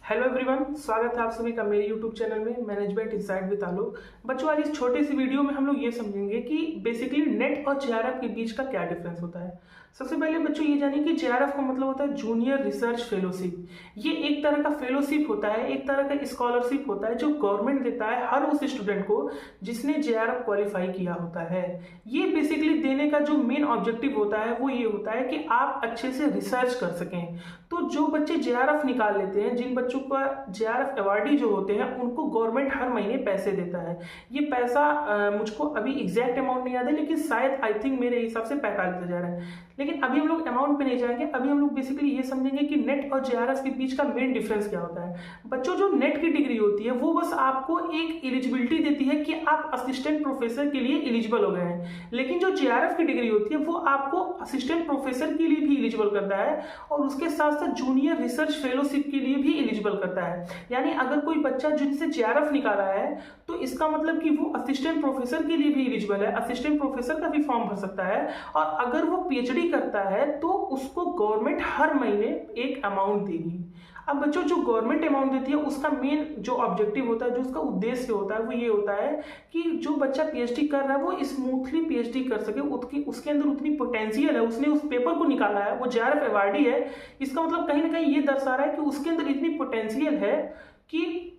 Hello everyone, स्वागत है आप सभी का मेरे यूट्यूब चैनल में मैनेजमेंट इनसाइट विद आलोक। बच्चों, आज इस छोटे सी वीडियो में हम लोग ये समझेंगे कि बेसिकली नेट और जेआरएफ के बीच का क्या डिफरेंस होता है। सबसे पहले बच्चों ये जानिए कि जेआरएफ का मतलब होता है जूनियर रिसर्च फेलोशिप। ये एक तरह का फेलोशिप होता है, एक तरह का स्कॉलरशिप होता है जो गवर्नमेंट देता है हर उस स्टूडेंट को जिसने जेआरएफ क्वालिफाई किया होता है। ये बेसिकली देने का जो मेन ऑब्जेक्टिव होता है वो ये होता है कि आप अच्छे से रिसर्च कर सकें। तो जो बच्चे जेआरएफ निकाल लेते हैं, जिन बच्चों का जेआरएफ अवार्डी जो होते हैं, उनको गवर्नमेंट हर महीने पैसे देता है। ये पैसा मुझको अभी एग्जैक्ट अमाउंट नहीं याद है, लेकिन शायद आई थिंक मेरे हिसाब से 45,000 है। लेकिन अभी हम लोग अमाउंट पे नहीं जाएंगे, अभी हम लोग बेसिकली ये समझेंगे कि नेट और जेआरएफ के बीच का मेन डिफरेंस क्या होता है। बच्चों, जो नेट की डिग्री होती है वो बस आपको एक एलिजिबिलिटी देती है कि आप असिस्टेंट प्रोफेसर के लिए एलिजिबल हो गए हैं, लेकिन जो जेआरएफ की डिग्री होती है वो आपको असिस्टेंट प्रोफेसर के लिए भी एलिजिबल करता है और उसके साथ साथ जूनियर रिसर्च फेलोशिप के लिए भी एलिजिबल करता है। यानी अगर कोई बच्चा जिनसे जेआरएफ निकाला है तो इसका मतलब कि वो असिस्टेंट प्रोफेसर के लिए भी एलिजिबल है, असिस्टेंट प्रोफेसर का भी फॉर्म भर सकता है। और अगर वो पीएचडी करता है तो उसको गवर्नमेंट हर महीने एक अमाउंट देगी। अब बच्चों, जो गवर्नमेंट अमाउंट देती है उसका मेन जो ऑब्जेक्टिव होता है, जो उसका उद्देश्य होता है वो ये होता है कि जो बच्चा पीएचडी कर रहा है वो स्मूथली पीएचडी कर सके, उसके अंदर उतनी पोटेंशियल है, उसने उस पेपर को निकाला है, वो जेआरएफ अवार्डी है। इसका मतलब कहीं ना कहीं ये दर्शा रहा है कि उसके अंदर इतनी पोटेंशियल है कि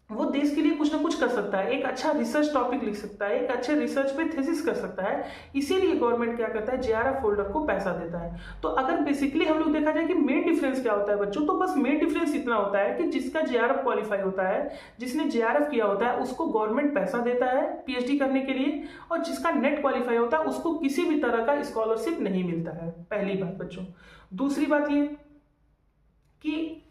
वो देश के लिए कुछ ना कुछ कर सकता है, एक अच्छा रिसर्च टॉपिक लिख सकता है, एक अच्छे रिसर्च पे थीसिस कर सकता है। इसीलिए गवर्नमेंट क्या करता है, जेआरएफ होल्डर को पैसा देता है। तो अगर बेसिकली हम लोग देखा जाए कि मेन डिफरेंस क्या होता है बच्चों, तो बस मेन डिफरेंस इतना होता है कि जिसका जेआरएफ क्वालिफाई होता है, जिसने जेआरएफ किया होता है, उसको गवर्नमेंट पैसा देता है पीएचडी करने के लिए, और जिसका नेट क्वालिफाई होता है उसको किसी भी तरह का स्कॉलरशिप नहीं मिलता है। पहली बात बच्चों। दूसरी बात ये कि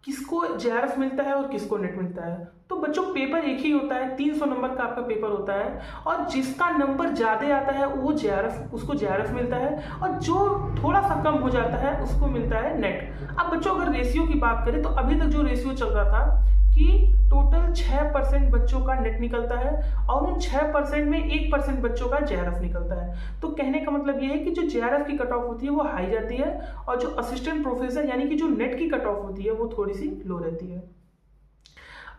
किसको जेआरएफ मिलता है और किसको नेट मिलता है। तो बच्चों, पेपर एक ही होता है, 300 नंबर का आपका पेपर होता है, और जिसका नंबर ज्यादा आता है वो जेआरएफ, उसको जेआरएफ मिलता है, और जो थोड़ा सा कम हो जाता है उसको मिलता है नेट। अब बच्चों, अगर रेशियो की बात करें तो अभी तक जो रेशियो चल रहा था कि टोटल 6% बच्चों का नेट निकलता है और उन 6% में 1% बच्चों का जेआरएफ निकलता है। तो कहने का मतलब ये है कि जो जेआरएफ की कट ऑफ होती है वो हाई जाती है, और जो असिस्टेंट प्रोफेसर यानी कि जो नेट की कट ऑफ होती है वो थोड़ी सी लो रहती है।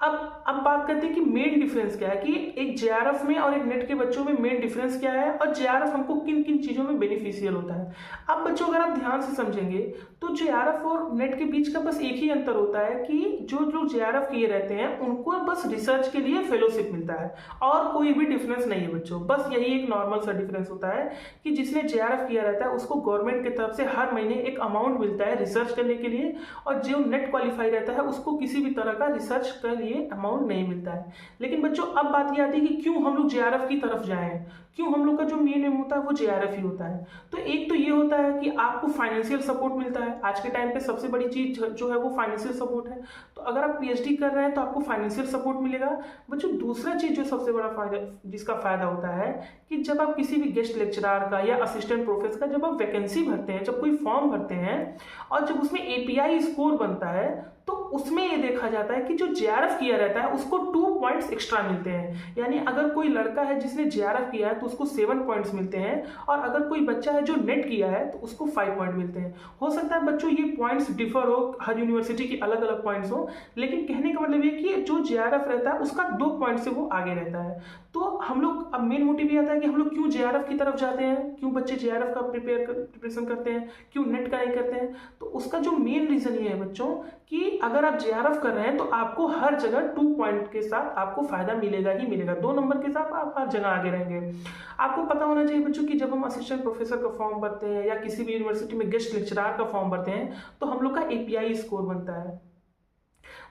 अब बात करते हैं कि मेन डिफरेंस क्या है, कि एक जेआरएफ में और एक नेट के बच्चों में मेन डिफरेंस क्या है, और जेआरएफ हमको किन किन चीजों में बेनिफिशियल होता है। अब बच्चों, अगर आप ध्यान से समझेंगे तो जेआरएफ और नेट के बीच का बस एक ही अंतर होता है कि जो लोग जेआरएफ किए रहते हैं उनको बस रिसर्च के लिए फेलोशिप मिलता है, और कोई भी डिफरेंस नहीं है बच्चों। बस यही एक नॉर्मल सा डिफरेंस होता है कि जिसने जेआरएफ किया रहता है उसको गवर्नमेंट की तरफ से हर महीने एक अमाउंट मिलता है रिसर्च करने के लिए, और जो नेट क्वालिफाई रहता है उसको किसी भी तरह का रिसर्च के लिए अमाउंट नहीं मिलता है। लेकिन बच्चों, अब बात ये आती है कि क्यों हम लोग जेआरएफ की तरफ जाएं, क्यों हम लोग का जो मेन एम होता है वो जेआरएफ ही होता है। तो एक तो ये होता है कि आपको फाइनेंशियल सपोर्ट मिलता है। आज के टाइम पे सबसे बड़ी चीज जो है वो फाइनेंशियल सपोर्ट है। तो अगर आप पीएचडी कर रहे हैं तो आपको फाइनेंशियल सपोर्ट मिलेगा। बच्चों, दूसरा चीज जो सबसे बड़ा फायदा, जिसका फायदा होता है कि जब आप किसी भी गेस्ट लेक्चरर का या असिस्टेंट प्रोफेसर का जब आप वैकेंसी भरते हैं, जब कोई फॉर्म भरते हैं और जब उसमें एपीआई स्कोर बनता है, तो उसमें ये देखा जाता है कि जो जेआरएफ किया रहता है उसको 2 पॉइंट्स एक्स्ट्रा मिलते हैं। यानी अगर कोई लड़का है जिसने जेआरएफ किया है तो उसको 7 पॉइंट्स मिलते हैं, और अगर कोई बच्चा है जो नेट किया है तो उसको 5 पॉइंट मिलते हैं। हो सकता है बच्चों ये पॉइंट्स डिफर हो, हर यूनिवर्सिटी की अलग अलग पॉइंट्स हो, लेकिन कहने का मतलब ये कि जो जेआरएफ रहता है उसका 2 पॉइंट से वो आगे रहता है। तो हम लोग, अब मेन मोटिव ये आता है कि हम लोग क्यों जेआरएफ की तरफ जाते हैं, क्यों बच्चे जेआरएफ का प्रिपरेशन करते हैं, क्यों नेट का नहीं करते हैं। तो उसका जो मेन रीजन ये है बच्चों कि अगर आप जेआरएफ कर रहे हैं तो आपको हर जगह 2 पॉइंट के साथ आपको फायदा मिलेगा ही मिलेगा। 2 नंबर के साथ आप हर जगह आगे रहेंगे। आपको पता होना चाहिए बच्चों कि जब हम असिस्टेंट प्रोफेसर का फॉर्म भरते हैं या किसी भी यूनिवर्सिटी में गेस्ट लेक्चरर का फॉर्म भरते हैं तो हम लोग का एपीआई स्कोर बनता है।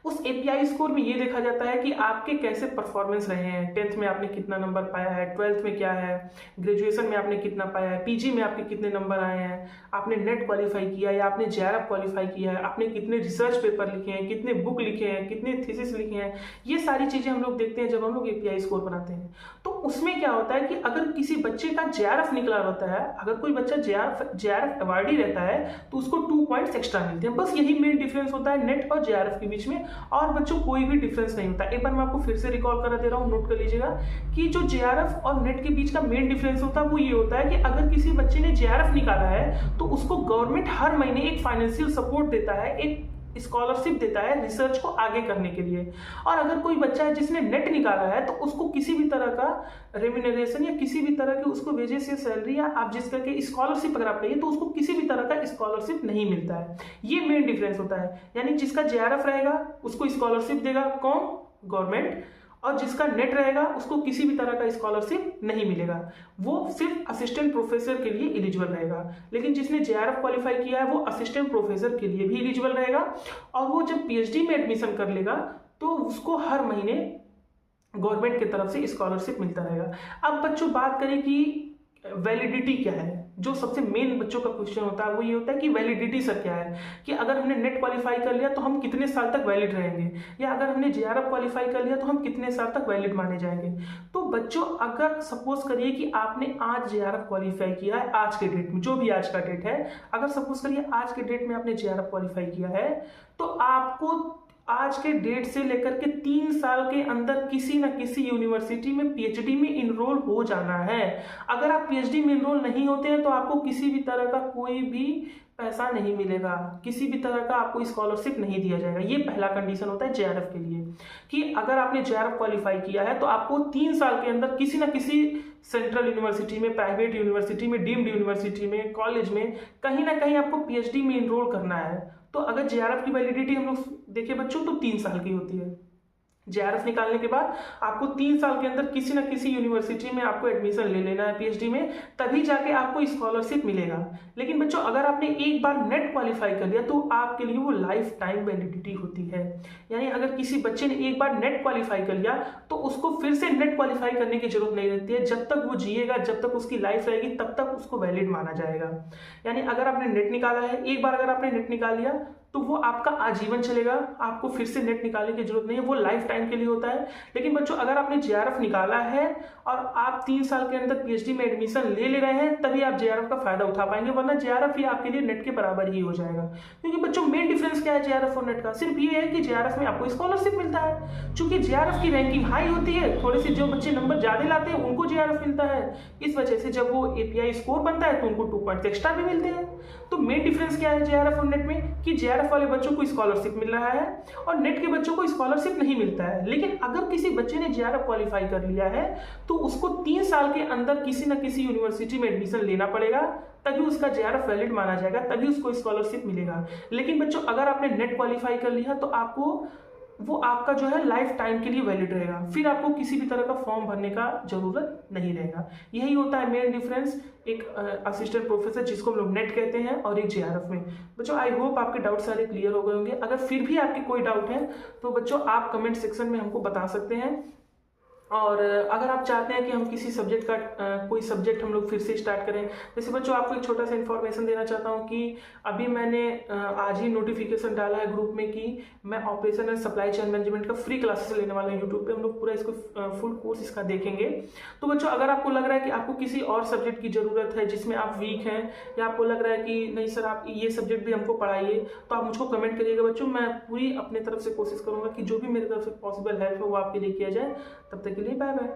उस एपीआई स्कोर में ये देखा जाता है कि आपके कैसे परफॉर्मेंस रहे हैं। 10th में आपने कितना नंबर पाया है, 12th में क्या है, ग्रेजुएशन में आपने कितना पाया है, पीजी में आपके कितने नंबर आए हैं, आपने नेट क्वालिफाई किया या आपने जेआरएफ क्वालिफाई किया है, आपने कितने रिसर्च पेपर लिखे हैं, कितने बुक लिखे हैं, कितने थीसिस लिखे हैं। ये सारी चीजें हम लोग देखते हैं जब हम लोग एपीआई स्कोर बनाते हैं। तो उसमें क्या होता है कि अगर किसी बच्चे का जेआरएफ निकला होता है, अगर कोई बच्चा जेआरएफ अवार्डी रहता है तो उसको 2 पॉइंट्स एक्स्ट्रा मिलते हैं। बस यही मेन डिफरेंस होता है नेट और जेआरएफ के बीच में, और बच्चों कोई भी डिफरेंस नहीं होता। एक बार मैं आपको फिर से रिकॉल करा दे रहा हूँ, नोट कर लीजिएगा कि जो जेआरएफ और नेट के बीच का मेन डिफरेंस होता है वो ये होता है कि अगर किसी बच्चे ने जेआरएफ निकाला है तो उसको गवर्नमेंट हर महीने एक फाइनेंशियल सपोर्ट देता है, एक स्कॉलरशिप देता है रिसर्च को आगे करने के लिए। और अगर कोई बच्चा है जिसने नेट निकाला है तो उसको किसी भी तरह का रेम्यूनरेशन या किसी भी तरह की उसको वेजेस या सैलरी या आप जिस करके स्कॉलरशिप अगर आप कहिए तो उसको किसी भी तरह का स्कॉलरशिप नहीं मिलता है। ये मेन डिफरेंस होता है। यानी जिसका जेआरएफ रहेगा उसको स्कॉलरशिप देगा कौन? गवर्नमेंट। और जिसका नेट रहेगा उसको किसी भी तरह का स्कॉलरशिप नहीं मिलेगा, वो सिर्फ असिस्टेंट प्रोफेसर के लिए एलिजिबल रहेगा। लेकिन जिसने जेआरएफ क्वालिफाई किया है वो असिस्टेंट प्रोफेसर के लिए भी एलिजिबल रहेगा। और वो जब पीएचडी में एडमिशन कर लेगा तो उसको हर महीने गवर्नमेंट की तरफ से स्कॉलरशिप मिलता रहेगा। अब बच्चों बात करें कि वैलिडिटी क्या है। जो सबसे मेन बच्चों का क्वेश्चन होता है वो ये होता है कि वैलिडिटी सर क्या है, कि अगर हमने नेट क्वालिफाई कर लिया तो हम कितने साल तक वैलिड रहेंगे, या अगर हमने जेआरएफ क्वालिफाई कर लिया तो हम कितने साल तक वैलिड माने जाएंगे। तो बच्चों अगर सपोज करिए कि आपने आज जेआरएफ क्वालिफाई किया है, आज के डेट में जो भी आज का डेट है, अगर सपोज करिए आज के डेट में आपने जेआरएफ क्वालिफाई किया है तो आपको आज के डेट से लेकर के 3 साल के अंदर किसी न किसी यूनिवर्सिटी में पीएचडी में इनरोल हो जाना है। अगर आप पीएचडी में इनरोल नहीं होते हैं तो आपको किसी भी तरह का कोई भी पैसा नहीं मिलेगा, किसी भी तरह का आपको स्कॉलरशिप नहीं दिया जाएगा। ये पहला कंडीशन होता है जेआरएफ के लिए, कि अगर आपने जेआरएफ क्वालिफाई किया है तो आपको 3 साल के अंदर किसी न किसी सेंट्रल यूनिवर्सिटी में, प्राइवेट यूनिवर्सिटी में, डीम्ड यूनिवर्सिटी में, कॉलेज में कहीं ना कहीं आपको पीएचडी में इनरोल करना है। तो अगर जेआरएफ की वैलिडिटी हम लोग देखें बच्चों तो 3 साल की होती है। जेआरएफ निकालने के बाद आपको 3 साल के अंदर किसी न किसी यूनिवर्सिटी में आपको एडमिशन ले लेना है पीएचडी में, तभी जाके आपको स्कॉलरशिप मिलेगा। लेकिन बच्चों अगर आपने एक बार नेट क्वालिफाई कर लिया तो आपके लिए वो लाइफ टाइम वैलिडिटी होती है। यानी अगर किसी बच्चे ने एक बार नेट क्वालिफाई कर लिया तो उसको फिर से नेट क्वालिफाई करने की जरूरत नहीं रहती है। जब तक वो जिएगा, जब तक उसकी लाइफ रहेगी, तब तक उसको वैलिड माना जाएगा। यानी अगर आपने नेट निकाला है, एक बार अगर आपने नेट निकाल लिया तो वो आपका आजीवन चलेगा, आपको फिर से नेट निकालने की जरूरत नहीं है, वो लाइफ टाइम के लिए होता है। लेकिन बच्चों अगर आपने जेआरएफ निकाला है और आप 3 साल के अंदर पीएचडी में एडमिशन ले रहे हैं तभी आप जेआरएफ का फायदा उठा पाएंगे, वरना जेआरएफ ही आपके लिए नेट के बराबर ही हो जाएगा। क्योंकि बच्चों मेन डिफरेंस क्या है जेआरएफ और नेट का? सिर्फ ये है कि जेआरएफ में आपको स्कॉलरशिप मिलता है। चूंकि जेआरएफ की रैंकिंग हाई होती है, थोड़े से जो बच्चे नंबर ज्यादा लाते हैं उनको जेआरएफ मिलता है, इस वजह से जब वो एपीआई स्कोर बनता है तो उनको 2 पॉइंट एक्स्ट्रा भी मिलते हैं। तो मेन डिफरेंस क्या है जेआरएफ और नेट में, कि जेआरएफ वाले बच्चों को स्कॉलरशिप मिल रहा है और नेट के बच्चों को स्कॉलरशिप नहीं मिलता है। लेकिन अगर किसी बच्चे ने जेआरएफ क्वालिफाई कर लिया है तो उसको 3 साल के अंदर किसी न किसी यूनिवर्सिटी में एडमिशन लेना पड़ेगा, तभी उसका जेआरएफ वैलिड माना जाएगा, तभी उसको स्कॉलरशिप मिलेगा। लेकिन बच्चों अगर आपने नेट क्वालिफाई कर लिया तो आपको वो आपका जो है लाइफ टाइम के लिए वैलिड रहेगा, फिर आपको किसी भी तरह का फॉर्म भरने का जरूरत नहीं रहेगा। यही होता है मेन डिफरेंस एक असिस्टेंट प्रोफेसर जिसको हम लोग नेट कहते हैं और एक जेआरएफ में। बच्चों आई होप आपके डाउट सारे क्लियर हो गए होंगे। अगर फिर भी आपके कोई डाउट है तो बच्चों आप कमेंट सेक्शन में हमको बता सकते हैं। और अगर आप चाहते हैं कि हम किसी सब्जेक्ट का कोई सब्जेक्ट हम लोग फिर से स्टार्ट करें, जैसे बच्चों आपको एक छोटा सा इन्फॉर्मेशन देना चाहता हूं कि अभी मैंने आज ही नोटिफिकेशन डाला है ग्रुप में कि मैं operation and supply chain management का फ्री क्लासेस लेने वाला हूं यूट्यूब पे। हम लोग पूरा इसको फुल कोर्स इसका देखेंगे। तो बच्चों अगर आपको लग रहा है कि आपको किसी और सब्जेक्ट की जरूरत है जिसमें आप वीक हैं, या आपको लग रहा है कि नहीं सर आप ये सब्जेक्ट भी हमको पढ़ाइए, तो आप मुझको कमेंट करिएगा बच्चों। मैं पूरी अपने तरफ से कोशिश करूंगा कि जो भी मेरी तरफ से पॉसिबल हेल्प है वो आपके लिए किया जाए। तब तक के लिए बाय बाय।